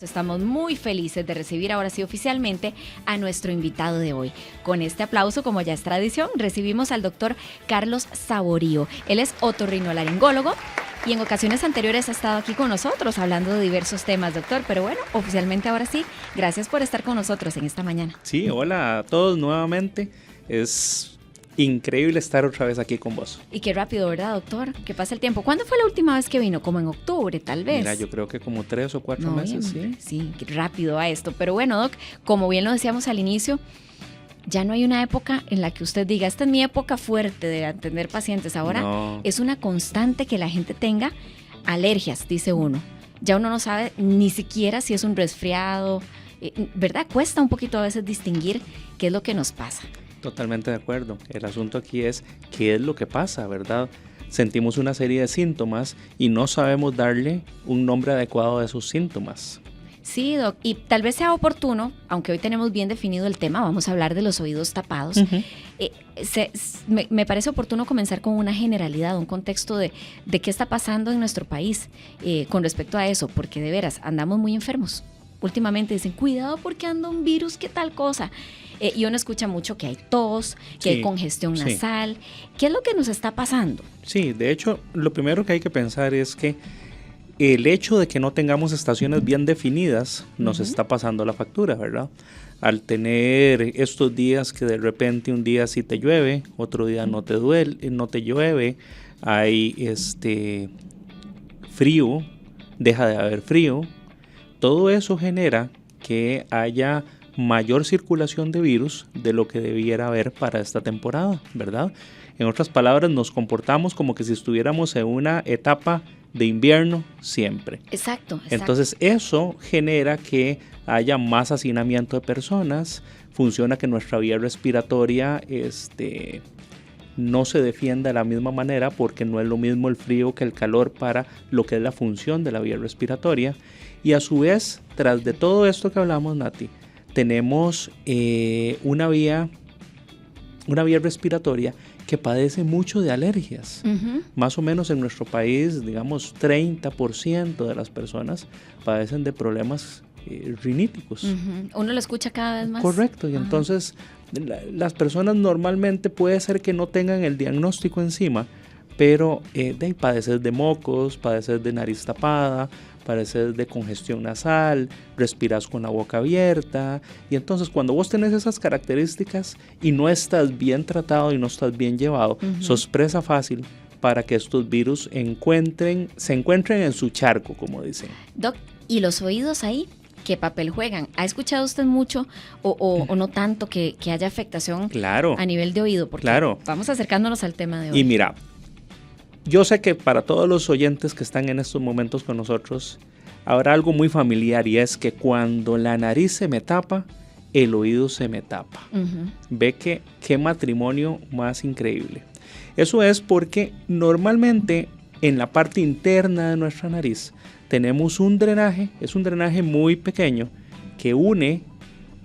Estamos muy felices de recibir ahora sí oficialmente a nuestro invitado de hoy. Con este aplauso, como ya es tradición, recibimos al doctor Carlos Saborío. Él es otorrinolaringólogo y en ocasiones anteriores ha estado aquí con nosotros hablando de diversos temas, doctor. Pero bueno, oficialmente ahora sí, gracias por estar con nosotros en esta mañana. Sí, hola a todos nuevamente. Es increíble estar otra vez aquí con vos. Y qué rápido, ¿verdad, doctor? Que pasa el tiempo. ¿Cuándo fue la última vez que vino? Como en octubre, tal vez. Mira, yo creo que como 3 o 4 meses, sí. Sí, qué rápido va esto. Pero bueno, doc, como bien lo decíamos al inicio, ya no hay una época en la que usted diga, esta es mi época fuerte de atender pacientes. Ahora es una constante que la gente tenga alergias, dice uno. Ya uno no sabe ni siquiera si es un resfriado, ¿verdad? Cuesta un poquito a veces distinguir qué es lo que nos pasa. Totalmente de acuerdo. El asunto aquí es qué es lo que pasa, ¿verdad? Sentimos una serie de síntomas y no sabemos darle un nombre adecuado a esos síntomas. Sí, doc, y tal vez sea oportuno, aunque hoy tenemos bien definido el tema, vamos a hablar de los oídos tapados. Me parece oportuno comenzar con una generalidad, un contexto de qué está pasando en nuestro país con respecto a eso, porque de veras andamos muy enfermos. Últimamente dicen, cuidado porque anda un virus, ¿qué tal cosa? Y uno escucha mucho que hay tos, que hay congestión nasal. ¿Qué es lo que nos está pasando? Sí, de hecho, lo primero que hay que pensar es que el hecho de que no tengamos estaciones bien definidas nos está pasando la factura, ¿verdad? Al tener estos días que de repente un día sí te llueve, otro día no te llueve, hay frío, deja de haber frío, todo eso genera que haya mayor circulación de virus de lo que debiera haber para esta temporada, ¿verdad? En otras palabras, nos comportamos como que si estuviéramos en una etapa de invierno siempre. Exacto. Entonces eso genera que haya más hacinamiento de personas, funciona que nuestra vía respiratoria no se defienda de la misma manera porque no es lo mismo el frío que el calor para lo que es la función de la vía respiratoria. Y a su vez, tras de todo esto que hablamos, Nati, tenemos una vía respiratoria que padece mucho de alergias. Más o menos en nuestro país, digamos, 30% de las personas padecen de problemas riníticos. Uno lo escucha cada vez más. Correcto, y entonces las personas normalmente puede ser que no tengan el diagnóstico encima, pero padecer de mocos, padecer de nariz tapada, padecer de congestión nasal, respiras con la boca abierta, y entonces cuando vos tenés esas características y no estás bien tratado y no estás bien llevado, sos presa fácil para que estos virus se encuentren en su charco, como dicen. Doc, ¿y los oídos ahí? ¿Qué papel juegan? ¿Ha escuchado usted mucho o no tanto que haya afectación a nivel de oído? Porque vamos acercándonos al tema de hoy. Y mira, yo sé que para todos los oyentes que están en estos momentos con nosotros, habrá algo muy familiar y es que cuando la nariz se me tapa, el oído se me tapa. Ve que qué matrimonio más increíble. Eso es porque normalmente en la parte interna de nuestra nariz tenemos un drenaje, es un drenaje muy pequeño que une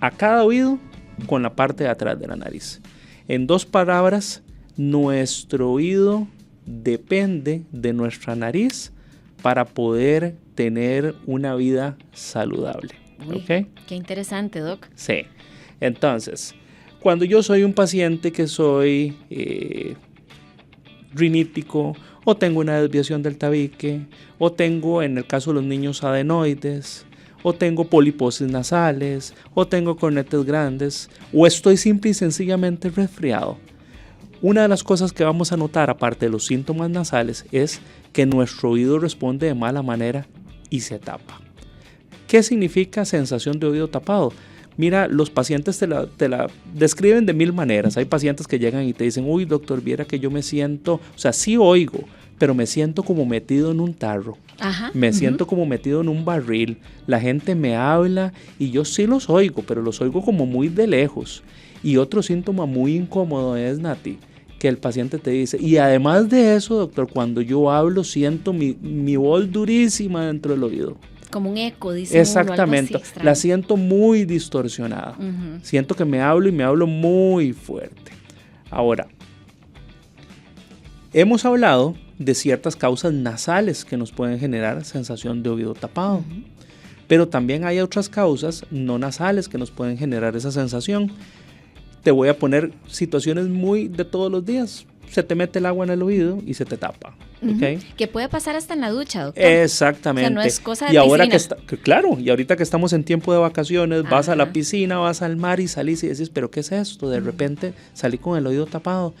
a cada oído con la parte de atrás de la nariz. En dos palabras, nuestro oído depende de nuestra nariz para poder tener una vida saludable. ¿Okay? Qué interesante, Doc. Sí. Entonces, cuando yo soy un paciente que soy rinítico, o tengo una desviación del tabique, o tengo, en el caso de los niños, adenoides, o tengo poliposis nasales, o tengo cornetes grandes, o estoy simple y sencillamente resfriado. Una de las cosas que vamos a notar, aparte de los síntomas nasales, es que nuestro oído responde de mala manera y se tapa. ¿Qué significa sensación de oído tapado? Mira, los pacientes te la describen de 1000 maneras. Hay pacientes que llegan y te dicen, uy, doctor, viera que yo me siento, o sea, sí oigo, pero me siento como metido en un tarro. Me siento como metido en un barril. La gente me habla y yo sí los oigo, pero los oigo como muy de lejos. Y otro síntoma muy incómodo es, Nati, que el paciente te dice, y además de eso, doctor, cuando yo hablo siento mi voz durísima dentro del oído. Como un eco, dice exactamente, uno, algo así la siento muy distorsionada. Siento que me hablo y me hablo muy fuerte. Ahora, hemos hablado de ciertas causas nasales que nos pueden generar sensación de oído tapado. Pero también hay otras causas no nasales que nos pueden generar esa sensación. Te voy a poner situaciones muy de todos los días. Se te mete el agua en el oído y se te tapa. ¿Okay? Que puede pasar hasta en la ducha, doctor. Exactamente. O sea, no es cosa de y ahora piscina. claro, y ahorita que estamos en tiempo de vacaciones, vas a la piscina, vas al mar y salís y decís, ¿pero qué es esto? De repente salí con el oído tapado.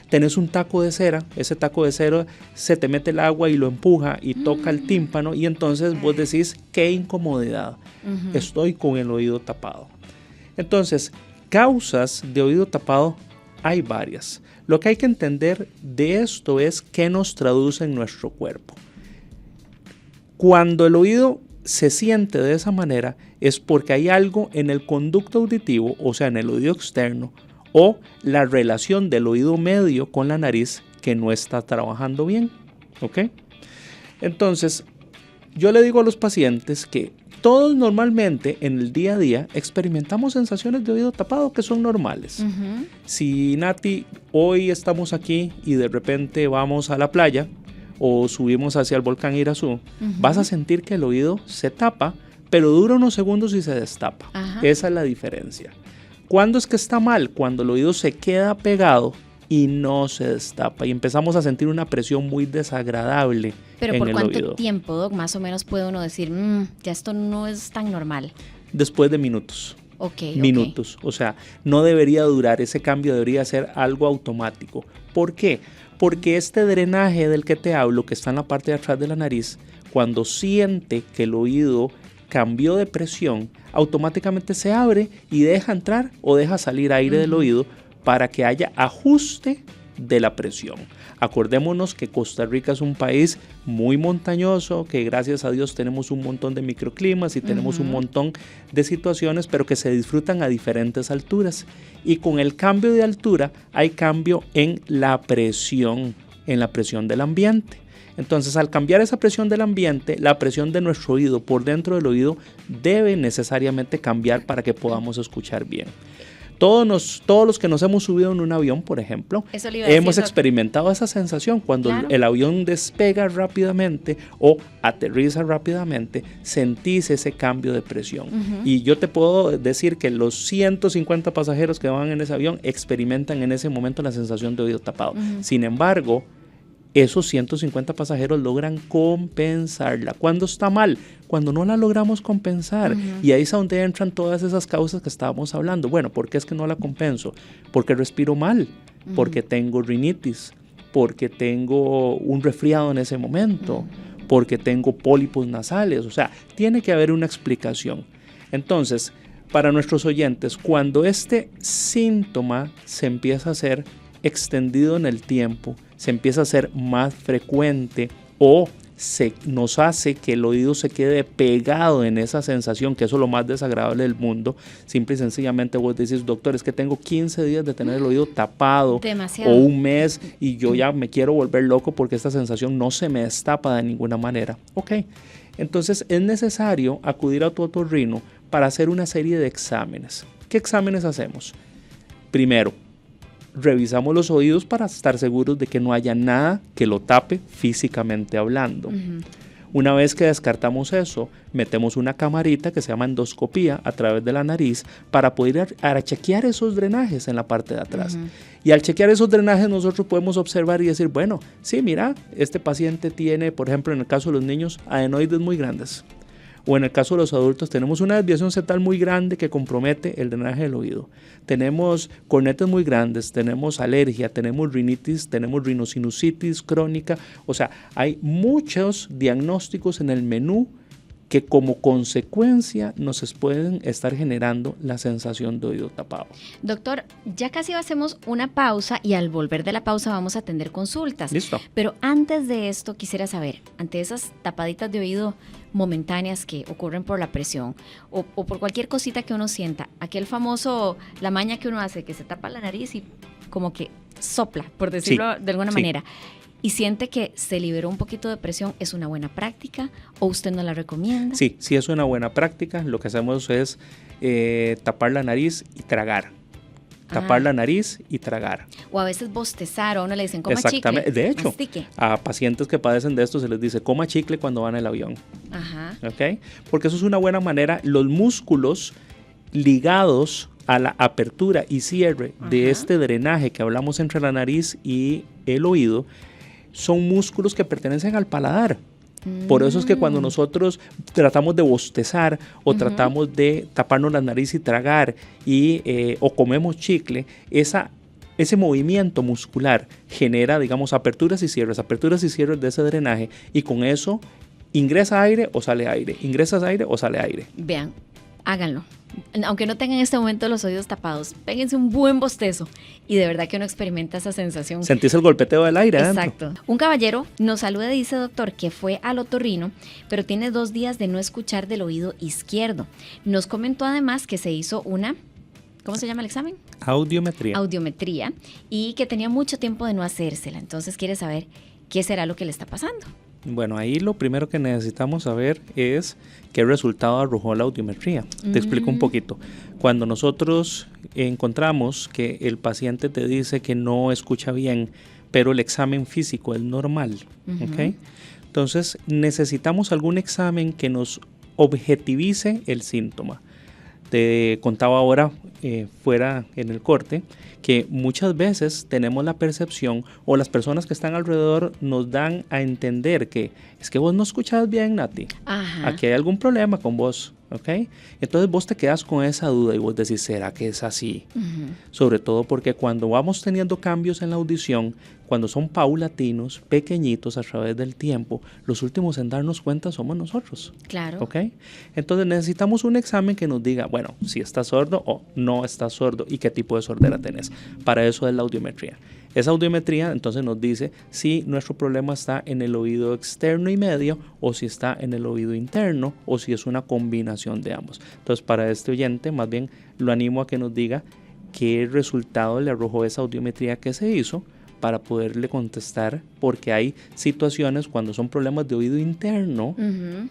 Tenés un taco de cera, ese taco de cera se te mete el agua y lo empuja y toca el tímpano y entonces vos decís, qué incomodidad, estoy con el oído tapado. Entonces, causas de oído tapado hay varias. Lo que hay que entender de esto es qué nos traduce en nuestro cuerpo. Cuando el oído se siente de esa manera es porque hay algo en el conducto auditivo, o sea, en el oído externo, o la relación del oído medio con la nariz que no está trabajando bien. ¿Ok? Entonces, yo le digo a los pacientes que todos normalmente en el día a día experimentamos sensaciones de oído tapado que son normales. Si Nati, hoy estamos aquí y de repente vamos a la playa o subimos hacia el volcán Irazú, vas a sentir que el oído se tapa, pero dura unos segundos y se destapa. Esa es la diferencia. ¿Cuándo es que está mal? Cuando el oído se queda pegado y no se destapa y empezamos a sentir una presión muy desagradable. ¿Pero en por el cuánto oído. tiempo, Doc, más o menos puede uno decir, ya esto no es tan normal? Después de minutos. Minutos. O sea, no debería durar, ese cambio debería ser algo automático. ¿Por qué? Porque este drenaje del que te hablo, que está en la parte de atrás de la nariz, cuando siente que el oído cambió de presión, automáticamente se abre y deja entrar o deja salir aire del oído para que haya ajuste de la presión. Acordémonos que Costa Rica es un país muy montañoso, que gracias a Dios tenemos un montón de microclimas y tenemos un montón de situaciones, pero que se disfrutan a diferentes alturas. Y con el cambio de altura hay cambio en la presión del ambiente. Entonces, al cambiar esa presión del ambiente, la presión de nuestro oído por dentro del oído debe necesariamente cambiar para que podamos escuchar bien. Todos los que nos hemos subido en un avión, por ejemplo, hemos experimentado esa sensación cuando el avión despega rápidamente o aterriza rápidamente, sentís ese cambio de presión. Y yo te puedo decir que los 150 pasajeros que van en ese avión experimentan en ese momento la sensación de oído tapado. Sin embargo, esos 150 pasajeros logran compensarla. ¿Cuándo está mal? Cuando no la logramos compensar. Y ahí es donde entran todas esas causas que estábamos hablando. Bueno, ¿por qué es que no la compenso? Porque respiro mal, porque tengo rinitis, porque tengo un resfriado en ese momento, porque tengo pólipos nasales. O sea, tiene que haber una explicación. Entonces, para nuestros oyentes, cuando este síntoma se empieza a hacer extendido en el tiempo, se empieza a ser más frecuente o nos hace que el oído se quede pegado en esa sensación, que eso es lo más desagradable del mundo. Simple y sencillamente vos decís, doctor, es que tengo 15 días de tener el oído tapado. Demasiado. O un mes y yo ya me quiero volver loco porque esta sensación no se me destapa de ninguna manera. Ok, entonces es necesario acudir a tu otorrino para hacer una serie de exámenes. ¿Qué exámenes hacemos? Primero, revisamos los oídos para estar seguros de que no haya nada que lo tape físicamente hablando. Una vez que descartamos eso, metemos una camarita que se llama endoscopía a través de la nariz para poder chequear esos drenajes en la parte de atrás. Y al chequear esos drenajes nosotros podemos observar y decir, bueno, sí, mira, este paciente tiene, por ejemplo, en el caso de los niños, adenoides muy grandes. O en el caso de los adultos tenemos una desviación septal muy grande que compromete el drenaje del oído. Tenemos cornetes muy grandes, tenemos alergia, tenemos rinitis, tenemos rinosinusitis crónica. O sea, hay muchos diagnósticos en el menú que como consecuencia nos pueden estar generando la sensación de oído tapado. Doctor, ya casi hacemos una pausa y al volver de la pausa vamos a atender consultas. Listo. Pero antes de esto quisiera saber, ante esas tapaditas de oído momentáneas que ocurren por la presión o por cualquier cosita que uno sienta, aquel famoso, la maña que uno hace, que se tapa la nariz y como que sopla, por decirlo de alguna manera, y siente que se liberó un poquito de presión, ¿es una buena práctica o usted no la recomienda? Sí, sí es una buena práctica. Lo que hacemos es tapar la nariz y tragar. tapar la nariz y tragar. O a veces bostezar, o a uno le dicen, coma Exactamente. chicle. De hecho, mastique. a pacientes que padecen de esto se les dice, coma chicle cuando van en el avión. Ajá. ¿Ok? Porque eso es una buena manera. Los músculos ligados a la apertura y cierre de este drenaje que hablamos entre la nariz y el oído son músculos que pertenecen al paladar. Por eso es que cuando nosotros tratamos de bostezar o tratamos de taparnos la nariz y tragar o comemos chicle, ese movimiento muscular genera, digamos, aperturas y cierres de ese drenaje, y con eso ingresa aire o sale aire, ingresas aire o sale aire. Vean, háganlo. Aunque no tengan en este momento los oídos tapados, péguense un buen bostezo y de verdad que uno experimenta esa sensación. Sentís el golpeteo del aire adentro. Exacto. Un caballero nos saluda y dice, doctor, que fue al otorrino, pero tiene 2 días de no escuchar del oído izquierdo. Nos comentó además que se hizo una, ¿cómo se llama el examen? Audiometría, y que tenía mucho tiempo de no hacérsela. Entonces quiere saber qué será lo que le está pasando. Bueno, ahí lo primero que necesitamos saber es qué resultado arrojó la audiometría. Te explico un poquito. Cuando nosotros encontramos que el paciente te dice que no escucha bien, pero el examen físico es normal, ¿ok? Entonces necesitamos algún examen que nos objetivice el síntoma. Te contaba ahora fuera en el corte que muchas veces tenemos la percepción, o las personas que están alrededor nos dan a entender que es que vos no escuchas bien, Nati. Ajá. Aquí hay algún problema con vos, ¿ok? Entonces vos te quedas con esa duda y vos decís, ¿será que es así? Sobre todo porque cuando vamos teniendo cambios en la audición, cuando son paulatinos, pequeñitos a través del tiempo, los últimos en darnos cuenta somos nosotros. Claro. ¿Ok? Entonces necesitamos un examen que nos diga, bueno, si estás sordo o no estás sordo y qué tipo de sordera tenés. Para eso es la audiometría. Esa audiometría entonces nos dice si nuestro problema está en el oído externo y medio, o si está en el oído interno, o si es una combinación de ambos. Entonces para este oyente más bien lo animo a que nos diga qué resultado le arrojó esa audiometría que se hizo, para poderle contestar, porque hay situaciones cuando son problemas de oído interno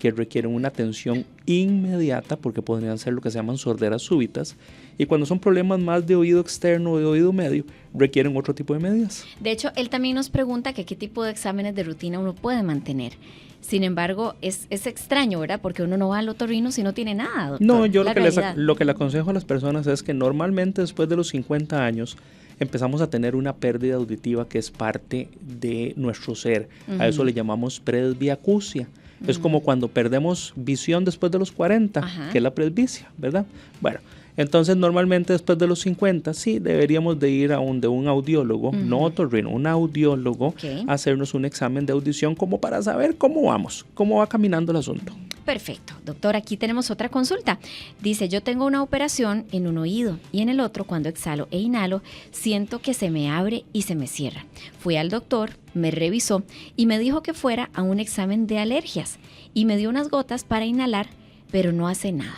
que requieren una atención inmediata, porque podrían ser lo que se llaman sorderas súbitas, y cuando son problemas más de oído externo o de oído medio, requieren otro tipo de medidas. De hecho, él también nos pregunta que qué tipo de exámenes de rutina uno puede mantener. Sin embargo, es extraño, ¿verdad? Porque uno no va al otorrino si no tiene nada, doctor. No, yo lo que le aconsejo a las personas es que normalmente después de los 50 años empezamos a tener una pérdida auditiva que es parte de nuestro ser. A eso le llamamos presbiacusia. Es como cuando perdemos visión después de los 40, que es la presbicia, ¿verdad? Bueno, entonces normalmente después de los 50 sí deberíamos de ir a un audiólogo, no otorrino, un audiólogo, a hacernos un examen de audición como para saber cómo vamos, cómo va caminando el asunto. Perfecto. Doctor, aquí tenemos otra consulta. Dice, yo tengo una operación en un oído y en el otro, cuando exhalo e inhalo, siento que se me abre y se me cierra. Fui al doctor, me revisó y me dijo que fuera a un examen de alergias y me dio unas gotas para inhalar, pero no hace nada.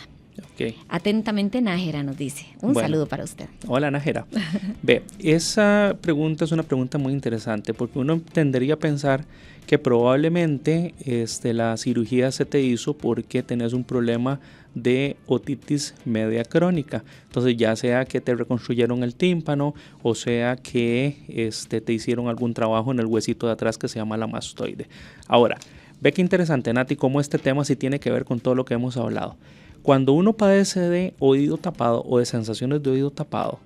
Okay. Atentamente, Nájera nos dice. Un saludo para usted. Hola, Nájera. Ve, esa pregunta es una pregunta muy interesante, porque uno tendería a pensar que probablemente la cirugía se te hizo porque tenés un problema de otitis media crónica. Entonces ya sea que te reconstruyeron el tímpano, o sea que te hicieron algún trabajo en el huesito de atrás que se llama la mastoide. Ahora, ve qué interesante, Nati, cómo este tema sí tiene que ver con todo lo que hemos hablado. Cuando uno padece de oído tapado o de sensaciones de oído tapado,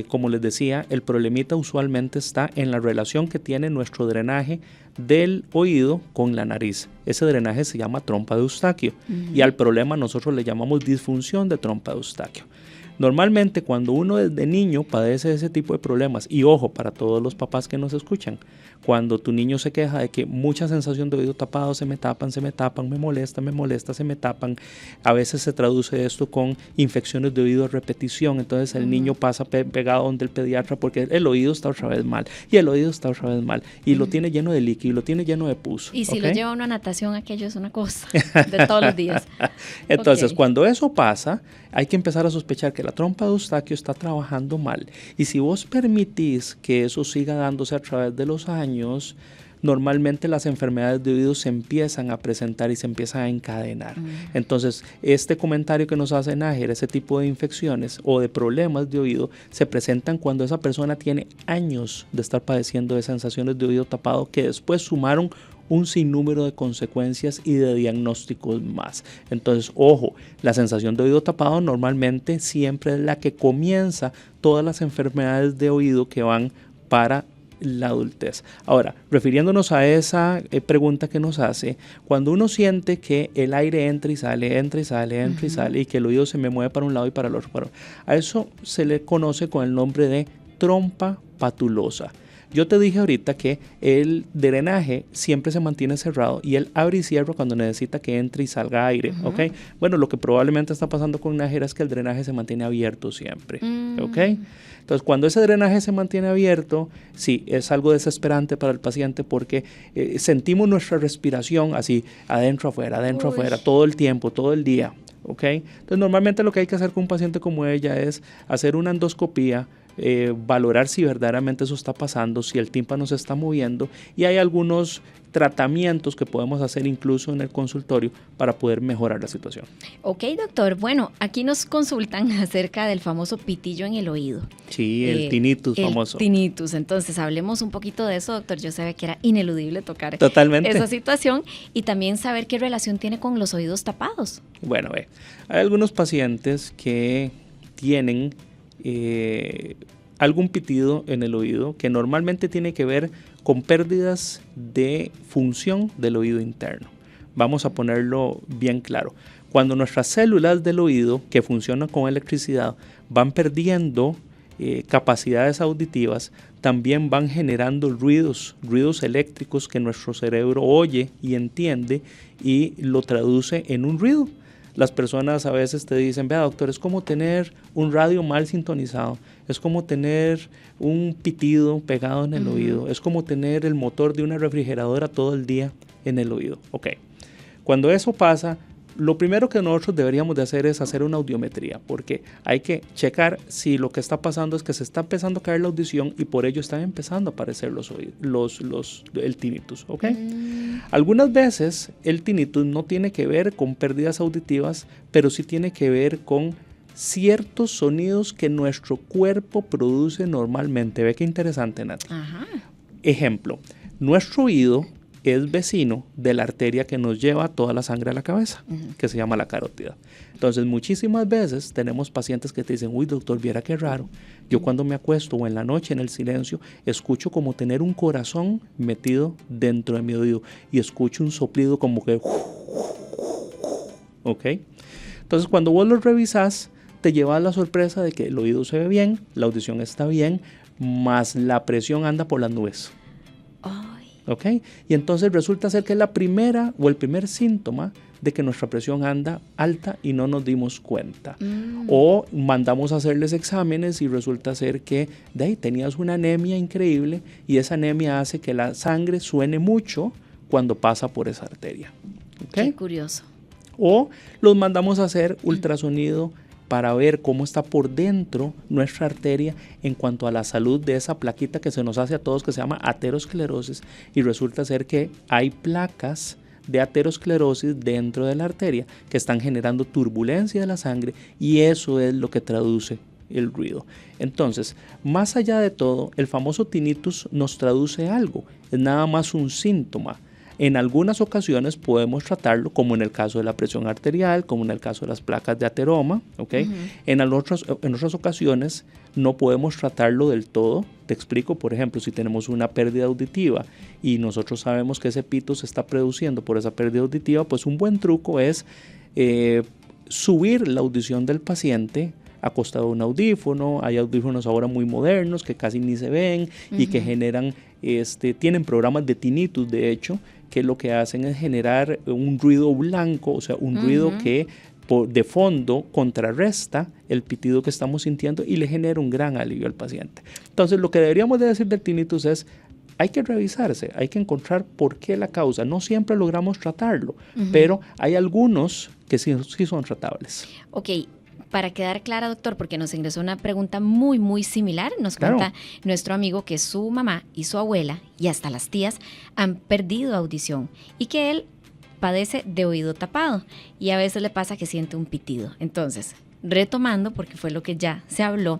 como les decía, el problemita usualmente está en la relación que tiene nuestro drenaje del oído con la nariz. Ese drenaje se llama trompa de Eustaquio y al problema nosotros le llamamos disfunción de trompa de Eustaquio. Normalmente cuando uno desde niño padece ese tipo de problemas, y ojo para todos los papás que nos escuchan, cuando tu niño se queja de que mucha sensación de oído tapado, se me tapan, me molesta, se me tapan, a veces se traduce esto con infecciones de oído a repetición, entonces el niño pasa pegado donde el pediatra porque el oído está otra vez mal, y el oído está otra vez mal, y lo tiene lleno de líquido, y lo tiene lleno de pus. Y si lo lleva a una natación, aquello es una cosa de todos los días. Entonces, cuando eso pasa, hay que empezar a sospechar que la trompa de Eustaquio está trabajando mal. Y si vos permitís que eso siga dándose a través de los años, normalmente las enfermedades de oído se empiezan a presentar y se empiezan a encadenar. Entonces, este comentario que nos hace Nájera, ese tipo de infecciones o de problemas de oído, se presentan cuando esa persona tiene años de estar padeciendo de sensaciones de oído tapado que después sumaron un sinnúmero de consecuencias y de diagnósticos más. Entonces, ojo, la sensación de oído tapado normalmente siempre es la que comienza todas las enfermedades de oído que van para la adultez. Ahora, refiriéndonos a esa pregunta que nos hace, cuando uno siente que el aire entra y sale, entra y sale, entra y sale, y que el oído se me mueve para un lado y para el otro, a eso se le conoce con el nombre de trompa patulosa. Yo te dije ahorita que el drenaje siempre se mantiene cerrado y él abre y cierra cuando necesita que entre y salga aire, ¿ok? Bueno, lo que probablemente está pasando con Nájera es que el drenaje se mantiene abierto siempre, ¿ok? Entonces, cuando ese drenaje se mantiene abierto, sí, es algo desesperante para el paciente porque sentimos nuestra respiración así, adentro, afuera, todo el tiempo, todo el día, ¿ok? Entonces, normalmente lo que hay que hacer con un paciente como ella es hacer una endoscopía, valorar si verdaderamente eso está pasando, si el tímpano se está moviendo, y hay algunos tratamientos que podemos hacer incluso en el consultorio para poder mejorar la situación. Ok, doctor. Bueno, aquí nos consultan acerca del famoso pitillo en el oído. Sí, el tinnitus famoso. El tinnitus. Entonces, hablemos un poquito de eso, doctor. Yo sabía que era ineludible tocar Totalmente esa situación y también saber qué relación tiene con los oídos tapados. Bueno, hay algunos pacientes que tienen algún pitido en el oído que normalmente tiene que ver con pérdidas de función del oído interno. Vamos a ponerlo bien claro. Cuando nuestras células del oído que funcionan con electricidad van perdiendo capacidades auditivas, también van generando ruidos eléctricos que nuestro cerebro oye y entiende y lo traduce en un ruido. Las personas a veces te dicen, vea doctor, es como tener un radio mal sintonizado, es como tener un pitido pegado en el oído, es como tener el motor de una refrigeradora todo el día en el oído. Ok, cuando eso pasa, lo primero que nosotros deberíamos de hacer es hacer una audiometría, porque hay que checar si lo que está pasando es que se está empezando a caer la audición y por ello están empezando a aparecer el tinnitus, ¿ok? Algunas veces el tinnitus no tiene que ver con pérdidas auditivas, pero sí tiene que ver con ciertos sonidos que nuestro cuerpo produce normalmente. Ve qué interesante, Nati. Ejemplo, nuestro oído es vecino de la arteria que nos lleva toda la sangre a la cabeza, que se llama la carótida. Entonces, muchísimas veces tenemos pacientes que te dicen, uy, doctor, viera qué raro. Yo cuando me acuesto o en la noche en el silencio, escucho como tener un corazón metido dentro de mi oído y escucho un soplido como que... ¿Ok? Entonces, cuando vos lo revisás, te llevas la sorpresa de que el oído se ve bien, la audición está bien, más la presión anda por las nubes. ¿Ok? Y entonces resulta ser que es la primera o el primer síntoma de que nuestra presión anda alta y no nos dimos cuenta. O mandamos a hacerles exámenes y resulta ser que de ahí tenías una anemia increíble y esa anemia hace que la sangre suene mucho cuando pasa por esa arteria. ¿Okay? Qué curioso. O los mandamos a hacer ultrasonido para ver cómo está por dentro nuestra arteria en cuanto a la salud de esa plaquita que se nos hace a todos que se llama aterosclerosis y resulta ser que hay placas de aterosclerosis dentro de la arteria que están generando turbulencia de la sangre y eso es lo que traduce el ruido. Entonces, más allá de todo, el famoso tinnitus nos traduce algo, es nada más un síntoma. En algunas ocasiones podemos tratarlo, como en el caso de la presión arterial, como en el caso de las placas de ateroma, ¿okay? En otras ocasiones no podemos tratarlo del todo. Te explico, por ejemplo, si tenemos una pérdida auditiva y nosotros sabemos que ese pito se está produciendo por esa pérdida auditiva, pues un buen truco es subir la audición del paciente acostado a un audífono. Hay audífonos ahora muy modernos que casi ni se ven y que generan, tienen programas de tinnitus, de hecho, que lo que hacen es generar un ruido blanco, o sea, un ruido que de fondo contrarresta el pitido que estamos sintiendo y le genera un gran alivio al paciente. Entonces, lo que deberíamos de decir del tinnitus es, hay que revisarse, hay que encontrar por qué la causa. No siempre logramos tratarlo, pero hay algunos que sí son tratables. Ok, para quedar clara, doctor, porque nos ingresó una pregunta muy, muy similar, nos cuenta nuestro amigo que su mamá y su abuela y hasta las tías han perdido audición y que él padece de oído tapado y a veces le pasa que siente un pitido. Entonces, retomando, porque fue lo que ya se habló,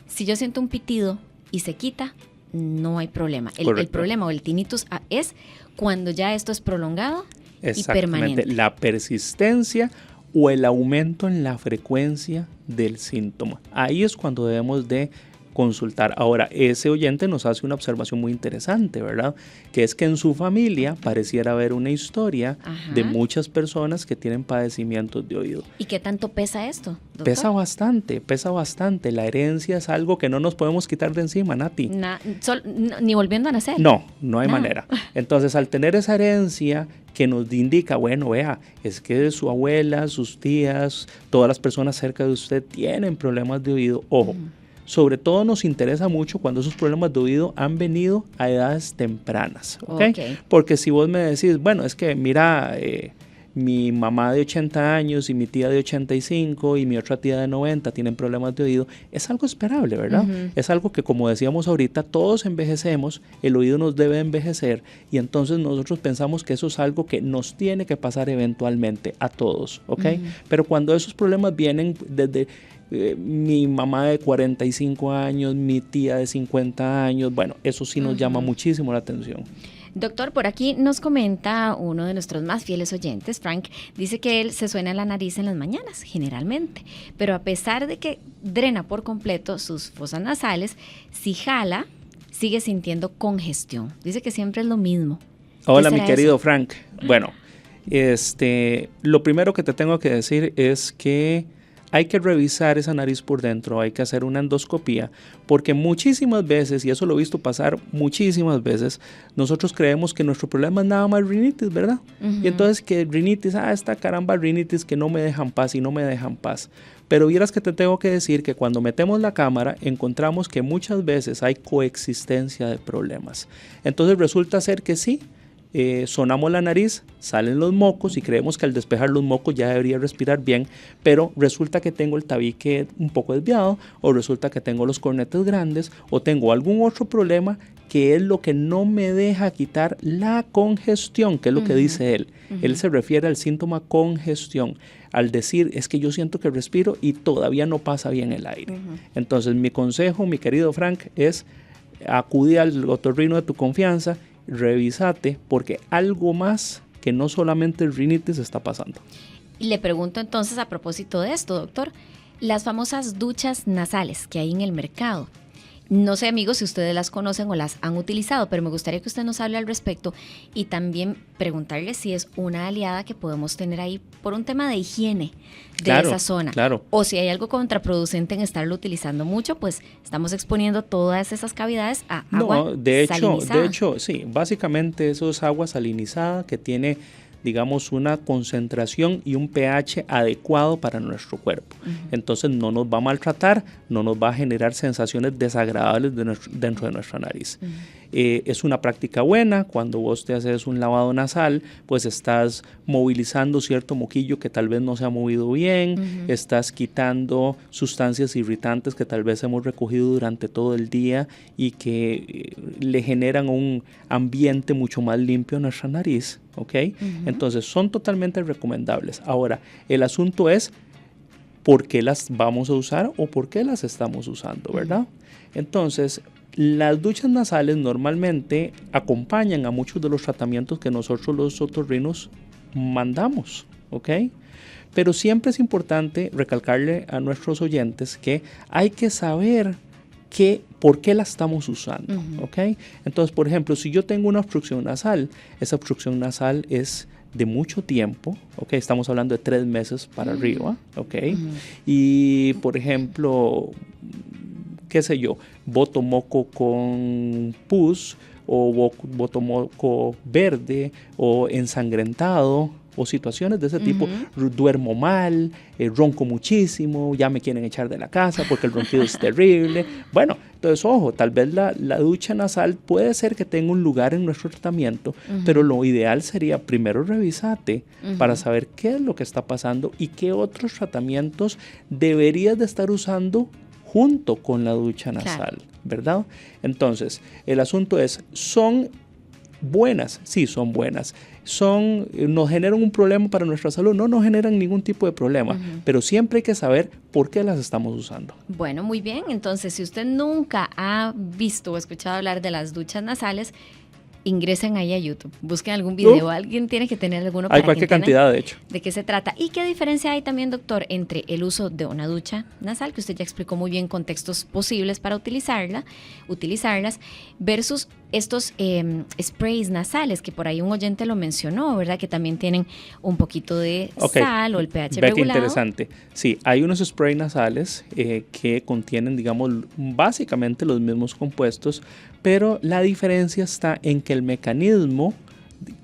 si yo siento un pitido y se quita, no hay problema. El problema o el tinnitus es cuando ya esto es prolongado y permanente. La persistencia o el aumento en la frecuencia del síntoma. Ahí es cuando debemos de consultar. Ahora, ese oyente nos hace una observación muy interesante, ¿verdad? Que es que en su familia pareciera haber una historia de muchas personas que tienen padecimientos de oído. ¿Y qué tanto pesa esto, doctor? Pesa bastante. La herencia es algo que no nos podemos quitar de encima, Nati. Ni volviendo a nacer. No hay manera. Entonces, al tener esa herencia que nos indica, bueno, vea, es que su abuela, sus tías, todas las personas cerca de usted tienen problemas de oído. Ojo, sobre todo nos interesa mucho cuando esos problemas de oído han venido a edades tempranas, ¿ok? Porque si vos me decís, bueno, es que mira, mi mamá de 80 años y mi tía de 85 y mi otra tía de 90 tienen problemas de oído, es algo esperable, ¿verdad? Es algo que, como decíamos ahorita, todos envejecemos, el oído nos debe envejecer y entonces nosotros pensamos que eso es algo que nos tiene que pasar eventualmente a todos, ¿ok? Pero cuando esos problemas vienen desde mi mamá de 45 años, mi tía de 50 años, bueno, eso sí nos llama muchísimo la atención. Doctor, por aquí nos comenta uno de nuestros más fieles oyentes, Frank, dice que él se suena la nariz en las mañanas, generalmente, pero a pesar de que drena por completo sus fosas nasales, si jala, sigue sintiendo congestión. Dice que siempre es lo mismo. Hola, mi querido Frank. Bueno, lo primero que te tengo que decir es que hay que revisar esa nariz por dentro, hay que hacer una endoscopía, porque muchísimas veces, y eso lo he visto pasar muchísimas veces, nosotros creemos que nuestro problema es nada más rinitis, ¿verdad? Y entonces que rinitis, esta caramba rinitis que no me dejan paz y no me dejan paz. Pero vieras que te tengo que decir que cuando metemos la cámara encontramos que muchas veces hay coexistencia de problemas. Entonces resulta ser que sí, sonamos la nariz, salen los mocos y creemos que al despejar los mocos ya debería respirar bien, pero resulta que tengo el tabique un poco desviado o resulta que tengo los cornetes grandes o tengo algún otro problema que es lo que no me deja quitar la congestión, que es lo que dice él. Él se refiere al síntoma congestión, al decir es que yo siento que respiro y todavía no pasa bien el aire. Entonces mi consejo, mi querido Frank, es acudir al otorrino de tu confianza, revísate porque algo más que no solamente el rinitis está pasando. Y le pregunto entonces a propósito de esto, doctor, las famosas duchas nasales que hay en el mercado. No sé, amigos, si ustedes las conocen o las han utilizado, pero me gustaría que usted nos hable al respecto y también preguntarle si es una aliada que podemos tener ahí por un tema de higiene de esa zona. O si hay algo contraproducente en estarlo utilizando mucho, pues estamos exponiendo todas esas cavidades a agua salinizada. De hecho, sí, básicamente eso es agua salinizada que tiene, digamos, una concentración y un pH adecuado para nuestro cuerpo. Entonces no nos va a maltratar, no nos va a generar sensaciones desagradables dentro de nuestra nariz. Es una práctica buena. Cuando vos te haces un lavado nasal, pues estás movilizando cierto moquillo que tal vez no se ha movido bien, estás quitando sustancias irritantes que tal vez hemos recogido durante todo el día y que le generan un ambiente mucho más limpio a nuestra nariz, ¿ok? Entonces son totalmente recomendables. Ahora, el asunto es por qué las vamos a usar o por qué las estamos usando, ¿verdad? Entonces, las duchas nasales normalmente acompañan a muchos de los tratamientos que nosotros los otorrinos mandamos, ¿ok? Pero siempre es importante recalcarle a nuestros oyentes que hay que saber por qué la estamos usando, ¿ok? Entonces, por ejemplo, si yo tengo una obstrucción nasal, esa obstrucción nasal es de mucho tiempo, ¿ok? Estamos hablando de 3 meses para arriba, ¿ok? Y, por ejemplo, qué sé yo, boto moco con pus o boto moco verde o ensangrentado o situaciones de ese tipo, duermo mal, ronco muchísimo, ya me quieren echar de la casa porque el ronquido es terrible. Bueno, entonces Entonces, ojo, tal vez la ducha nasal puede ser que tenga un lugar en nuestro tratamiento, pero lo ideal sería primero revisarte para saber qué es lo que está pasando y qué otros tratamientos deberías de estar usando junto con la ducha nasal, ¿verdad? Entonces, el asunto es, ¿son buenas? Sí, son buenas. ¿Nos generan un problema para nuestra salud? No nos generan ningún tipo de problema, pero siempre hay que saber por qué las estamos usando. Bueno, muy bien. Entonces, si usted nunca ha visto o escuchado hablar de las duchas nasales, ingresen ahí a YouTube, busquen algún video, alguien tiene que tener alguno para hay cualquier cantidad, de hecho. ¿De qué se trata? ¿Y qué diferencia hay también, doctor, entre el uso de una ducha nasal, que usted ya explicó muy bien contextos posibles para utilizarlas, versus estos sprays nasales, que por ahí un oyente lo mencionó, ¿verdad? Que también tienen un poquito de sal o el pH regulado. Interesante. Sí, hay unos sprays nasales que contienen, digamos, básicamente los mismos compuestos, pero la diferencia está en que el mecanismo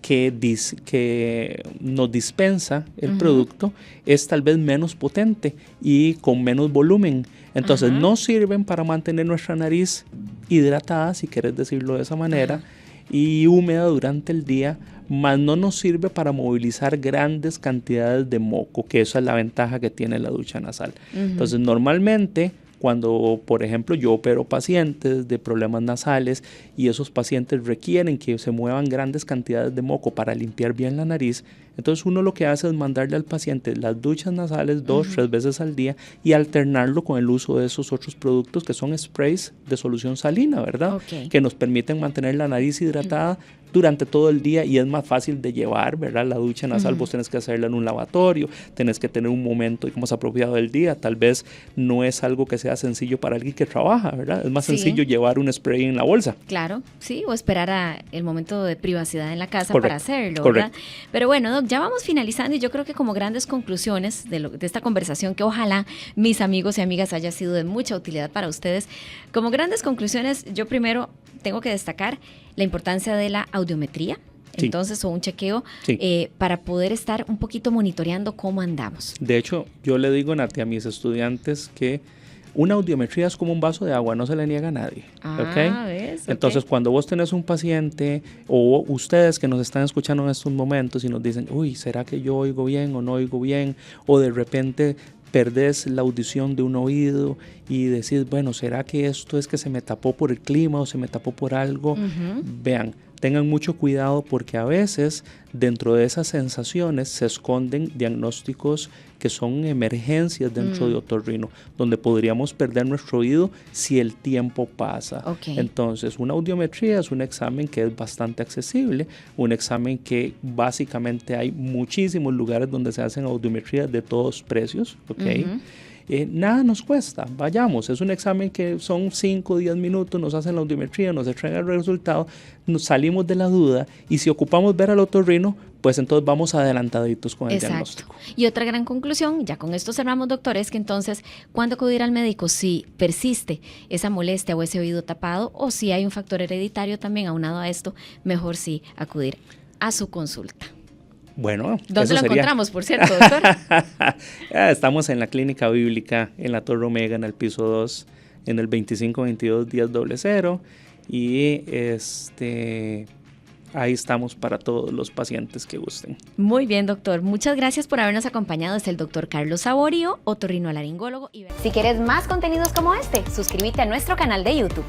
que nos dispensa el producto es tal vez menos potente y con menos volumen. Entonces no sirven para mantener nuestra nariz hidratada, si quieres decirlo de esa manera, y húmeda durante el día, más no nos sirve para movilizar grandes cantidades de moco, que esa es la ventaja que tiene la ducha nasal. Entonces normalmente, cuando, por ejemplo, yo opero pacientes de problemas nasales y esos pacientes requieren que se muevan grandes cantidades de moco para limpiar bien la nariz, entonces uno lo que hace es mandarle al paciente las duchas nasales 2-3 veces al día y alternarlo con el uso de esos otros productos que son sprays de solución salina, ¿verdad? Que nos permiten mantener la nariz hidratada durante todo el día y es más fácil de llevar, ¿verdad? La ducha nasal vos tenés que hacerla en un lavatorio, tenés que tener un momento, digamos, apropiado del día. Tal vez no es algo que sea sencillo para alguien que trabaja, ¿verdad? Es más sencillo llevar un spray en la bolsa. Claro, sí, o esperar a el momento de privacidad en la casa para hacerlo, ¿verdad? Pero bueno, Doc, ya vamos finalizando y yo creo que como grandes conclusiones de esta conversación, que ojalá mis amigos y amigas haya sido de mucha utilidad para ustedes, como grandes conclusiones, yo primero tengo que destacar la importancia de la audiometría, entonces, o un chequeo para poder estar un poquito monitoreando cómo andamos. De hecho, yo le digo, Nati, a mis estudiantes que una audiometría es como un vaso de agua, no se le niega a nadie. ¿Ves? Entonces, cuando vos tenés un paciente o ustedes que nos están escuchando en estos momentos y nos dicen, uy, ¿será que yo oigo bien o no oigo bien? O de repente perdés la audición de un oído y decís, bueno, ¿será que esto es que se me tapó por el clima o se me tapó por algo? Vean, tengan mucho cuidado porque a veces dentro de esas sensaciones se esconden diagnósticos que son emergencias dentro de otorrino, donde podríamos perder nuestro oído si el tiempo pasa. Entonces, una audiometría es un examen que es bastante accesible, un examen que básicamente hay muchísimos lugares donde se hacen audiometrías de todos precios, nada nos cuesta, vayamos, es un examen que son 5 o 10 minutos, nos hacen la audiometría, nos entregan el resultado, nos salimos de la duda y si ocupamos ver al otorrino, pues entonces vamos adelantaditos con el diagnóstico. Y otra gran conclusión, ya con esto cerramos, doctor, es que entonces, ¿cuándo acudir al médico? Si persiste esa molestia o ese oído tapado o si hay un factor hereditario también aunado a esto, mejor sí acudir a su consulta. Bueno, ¿dónde lo encontramos, por cierto, doctor? Estamos en la Clínica Bíblica, en la Torre Omega, en el piso 2, en el 2522-1000. Y ahí estamos para todos los pacientes que gusten. Muy bien, doctor. Muchas gracias por habernos acompañado. Es el doctor Carlos Saborio, otorrinolaringólogo. Si quieres más contenidos como este, suscríbete a nuestro canal de YouTube.